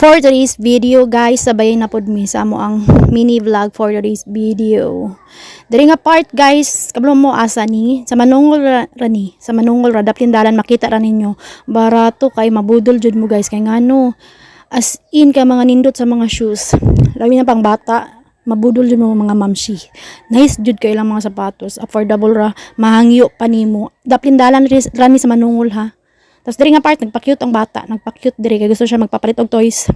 For today's video guys, sabayin na pod mi sa amo ang mini vlog for today's video. Diri nga part guys, kablo mo asa ni sa manungol rani, sa manungol ra daplin dalan makita ra ninyo. Barato kay mabudol jud mo guys kay ngano. As in ka mga nindot sa mga shoes. Labi na pang bata, mabudol jud mo mga mamshi. Nice jud kay lang mga sapatos, affordable ra, mahangyo pa nimo. Daplin dalan rani sa manungol ha. Tapos diri nga part nagpa-cute ang bata, nagpa-cute diri kay gusto siya magpapalit og toys.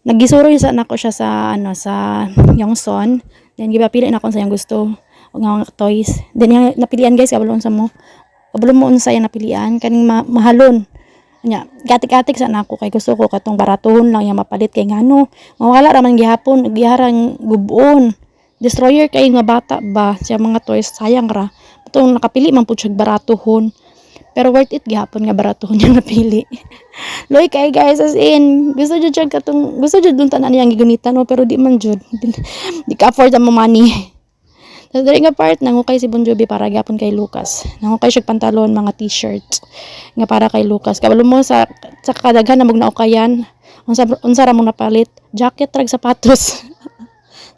Naggisuro sa nako siya sa sa Yongson. Then gipapili na ko sa yang gusto og nga toys. Then yung napilian guys kabulon sa mo. Kabulon mo unsa yung napilian kaning mahalon. Nya, gatik-gatik sa nako kay gusto ko katong baratohon lang yung mapalit kay ngano. Mawala ra man gihapon, giharang gubon. Destroyer kay nga bata ba siya mga toys sayang ra. Katong nakapili man pud siya baratohon. Pero worth it gihapon nga baratohon niya napili. Loy kay guys as in gusto jud siya katong gusto jud dun tanan niyang gigunitan no pero di man jud. Di ka afford ang money. Tapos dali nga part nangukay si Bon Jovi para gapon kay Lucas. Nangukay siya pantalon mga t-shirts nga para kay Lucas. Kabalo mo sa kadaghan na mog naukayan. Unsa ra mo napalit? Jacket rag sapatos.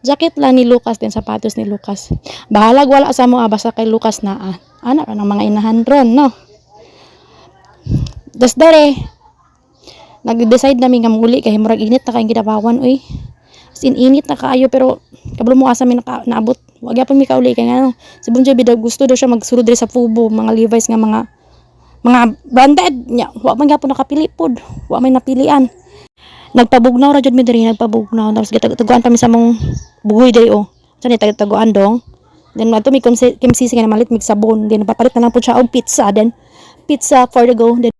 Jacket lang ni Lucas din sapatos ni Lucas. Bahalag wala sa mo basta kay Lucas na ana ra ng mga inahan ron no. Das dere nag-decide namin nga muli kay murag init na kay gidapawan uy. As in init na kaayo pero kabalo mo asa mi naabot. Wa gyapon mi kauli kay ngano. Si Bon Jovi daw gusto daw siya magsulod diri sa Fubo, mga Levi's nga mga branded nya. Wa man gyapon nakapili pod. Wa may napilian. Nagpabugnaw ra jud mi diri, nagpabugnaw tapos gitaguan pa mi sa mong bugoy day o. Sa ni taguan dong. Then ato mi kimsisi nga malit mig sabon. Then papalit na lang po siya og pizza then pizza for the go. Then